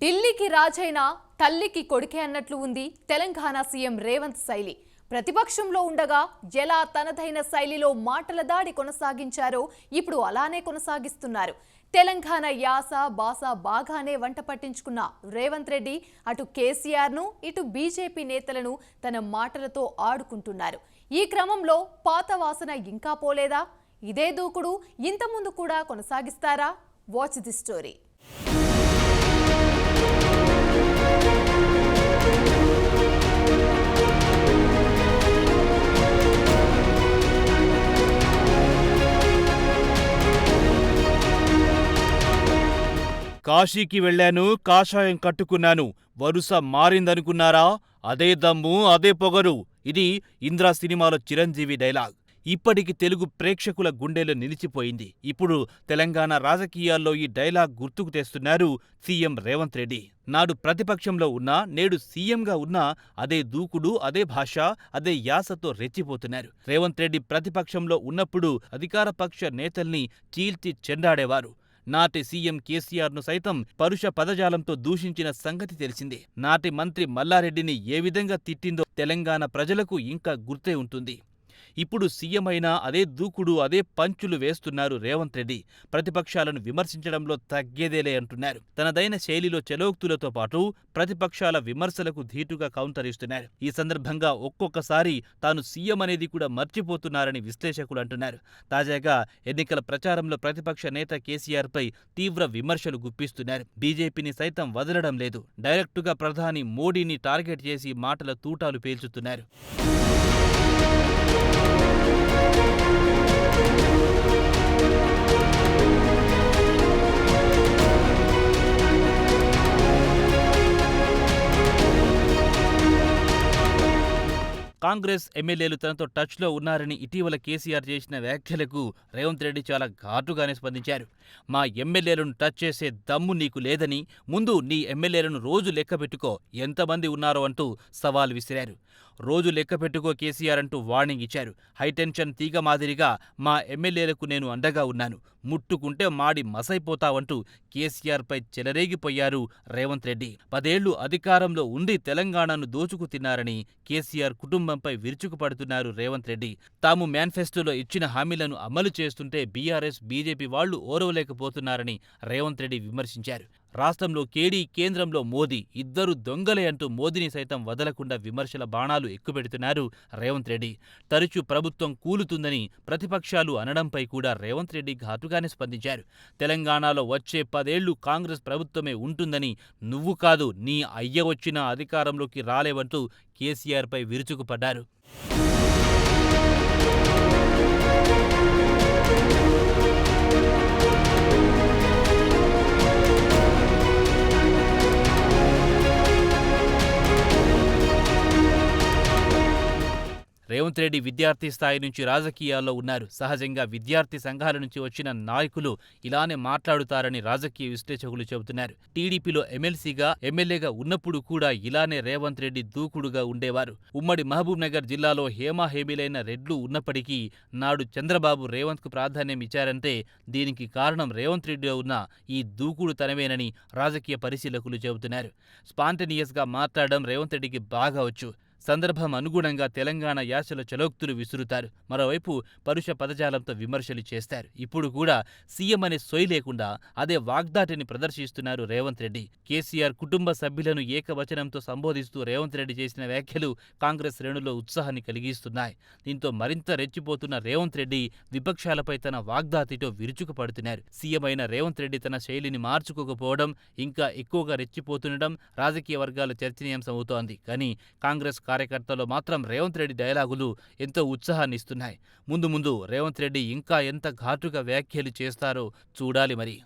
ఢిల్లీకి రాజైన తల్లికి కొడుకే అన్నట్లు ఉంది తెలంగాణ సీఎం రేవంత్ శైలి. ప్రతిపక్షంలో ఉండగా ఎలా తనదైన శైలిలో మాటల దాడి కొనసాగించారో ఇప్పుడు అలానే కొనసాగిస్తున్నారు. తెలంగాణ యాస భాష బాగానే వంట పట్టించుకున్న రేవంత్ రెడ్డి అటు కేసీఆర్ను ఇటు బీజేపీ నేతలను తన మాటలతో ఆడుకుంటున్నారు. ఈ క్రమంలో పాత వాసన ఇంకా పోలేదా? ఇదే దూకుడు ఇంతకుముందు కూడా కొనసాగిస్తారా? Watch the story. కాశీకి వెళ్లాను, కాషాయం కట్టుకున్నాను, వరుస మారిందనుకున్నారా? అదే దమ్ము, అదే పొగరు. ఇది ఇంద్ర సినిమాలో చిరంజీవి డైలాగ్. ఇప్పటికి తెలుగు ప్రేక్షకుల గుండెలో నిలిచిపోయింది. ఇప్పుడు తెలంగాణ రాజకీయాల్లో ఈ డైలాగ్ గుర్తుకు తెస్తున్నారు సీఎం రేవంత్ రెడ్డి. నాడు ప్రతిపక్షంలో ఉన్నా, నేడు సీఎంగా ఉన్నా అదే దూకుడు, అదే భాష, అదే యాసతో రెచ్చిపోతున్నారు. రేవంత్ రెడ్డి ప్రతిపక్షంలో ఉన్నప్పుడు అధికార పక్ష నేతల్ని చీల్చి చెండాడేవారు. నాటి సీఎం కేసీఆర్ను సైతం పరుష పదజాలంతో దూషించిన సంగతి తెలిసిందే. నాటి మంత్రి మల్లారెడ్డిని ఏ విధంగా తిట్టిందో తెలంగాణ ప్రజలకు ఇంకా గుర్తే ఉంటుంది. ఇప్పుడు సీఎం అయినా అదే దూకుడు, అదే పంచులు వేస్తున్నారు రేవంత్ రెడ్డి. ప్రతిపక్షాలను విమర్శించడంలో తగ్గేదేలే అంటున్నారు. తనదైన శైలిలో చలోక్తులతో పాటు ప్రతిపక్షాల విమర్శలకు ధీటుగా కౌంటర్ ఇస్తున్నారు. ఈ సందర్భంగా ఒక్కొక్కసారి తాను సీఎం అనేది కూడా మర్చిపోతున్నారని విశ్లేషకులు అంటున్నారు. తాజాగా ఎన్నికల ప్రచారంలో ప్రతిపక్ష నేత కేసీఆర్పై తీవ్ర విమర్శలు గుప్పిస్తున్నారు. బీజేపీని సైతం వదలడం లేదు. డైరెక్టుగా ప్రధాని మోడీని టార్గెట్ చేసి మాటల తూటాలు పేల్చుతున్నారు. కాంగ్రెస్ ఎమ్మెల్యేలు తనతో టచ్లో ఉన్నారని ఇటీవల కేసీఆర్ చేసిన వ్యాఖ్యలకు రేవంత్ రెడ్డి చాలా ఘాటుగానే స్పందించారు. మా ఎమ్మెల్యేలను టచ్ చేసే దమ్ము నీకు లేదని, ముందు నీ ఎమ్మెల్యేలను రోజు లెక్కపెట్టుకో, ఎంతమంది ఉన్నారో అంటూ సవాల్ విసిరారు. రోజు లెక్కపెట్టుకో కేసీఆర్ అంటూ వార్నింగ్ ఇచ్చారు. హైటెన్షన్ తీగ మాదిరిగా మా ఎమ్మెల్యేలకు నేను అండగా ఉన్నాను, ముట్టుకుంటే మాడి మసైపోతావంటూ కేసీఆర్పై చెలరేగిపోయారు రేవంత్ రెడ్డి. 10 ఏళ్లు అధికారంలో ఉండి తెలంగాణను దోచుకు తిన్నారని కేసీఆర్ కుటుంబంపై విరుచుకుపడుతున్నారు రేవంత్ రెడ్డి. తాము మేనిఫెస్టోలో ఇచ్చిన హామీలను అమలు చేస్తుంటే బీఆర్ఎస్, బీజేపీ వాళ్లు ఓరవలేకపోతున్నారని రేవంత్ రెడ్డి విమర్శించారు. రాష్ట్రంలో కేడీ, కేంద్రంలో మోదీ, ఇద్దరు దొంగలే అంటూ మోదీని సైతం వదలకుండా విమర్శల బాణాలు ఎక్కుపెడుతున్నారు రేవంత్ రెడ్డి. తరచూ ప్రభుత్వం కూలుతుందని ప్రతిపక్షాలు అనడంపై కూడా రేవంత్ రెడ్డి ఘాటుగానే స్పందించారు. తెలంగాణలో వచ్చే 10 ఏళ్లు కాంగ్రెస్ ప్రభుత్వమే ఉంటుందని, నువ్వు కాదు నీ అయ్య వచ్చినా అధికారంలోకి రాలేవంటూ కేసీఆర్పై విరుచుకుపడ్డారు. రేవంత్ రెడ్డి విద్యార్థి స్థాయి నుంచి రాజకీయాల్లో ఉన్నారు. సహజంగా విద్యార్థి సంఘాల నుంచి వచ్చిన నాయకులు ఇలానే మాట్లాడుతారని రాజకీయ విశ్లేషకులు చెబుతున్నారు. టీడీపీలో ఎమ్మెల్సీగా, ఎమ్మెల్యేగా ఉన్నప్పుడు కూడా ఇలానే రేవంత్ రెడ్డి దూకుడుగా ఉండేవారు. ఉమ్మడి మహబూబ్ నగర్ జిల్లాలో హేమాహేమీలైన రెడ్లు ఉన్నప్పటికీ నాడు చంద్రబాబు రేవంత్కు ప్రాధాన్యం ఇచ్చారంటే దీనికి కారణం రేవంత్ రెడ్డిలో ఉన్న ఈ దూకుడు తనవేనని రాజకీయ పరిశీలకులు చెబుతున్నారు. స్పాంటేనియస్గా మాట్లాడడం రేవంత్ రెడ్డికి బాగా వచ్చు. సందర్భం అనుగుణంగా తెలంగాణ యాసలో చలోక్తులు విసురుతారు. మరోవైపు పరుష పదజాలంతో విమర్శలు చేస్తారు. ఇప్పుడు కూడా సీఎం అనే సొయ్ లేకుండా అదే వాగ్దాటిని ప్రదర్శిస్తున్నారు రేవంత్ రెడ్డి. కేసీఆర్ కుటుంబ సభ్యులను ఏకవచనంతో సంబోధిస్తూ రేవంత్ రెడ్డి చేసిన వ్యాఖ్యలు కాంగ్రెస్ శ్రేణుల్లో ఉత్సాహాన్ని కలిగిస్తున్నాయి. దీంతో మరింత రెచ్చిపోతున్న రేవంత్ రెడ్డి విపక్షాలపై తన వాగ్దాటితో విరుచుకుపడుతున్నారు. సీఎం అయిన రేవంత్ రెడ్డి తన శైలిని మార్చుకోకపోవడం, ఇంకా ఎక్కువగా రెచ్చిపోతుండడం రాజకీయ వర్గాల చర్చనీయాంశం అవుతోంది. కానీ కాంగ్రెస్ కార్యకర్తలు మాత్రం రేవంత్ రెడ్డి డైలాగులు ఎంతో ఉత్సాహాన్ని ఇస్తున్నాయి. ముందు రేవంత్ రెడ్డి ఇంకా ఎంత ఘాటుగా వ్యాఖ్యలు చేస్తారో చూడాలి మరి.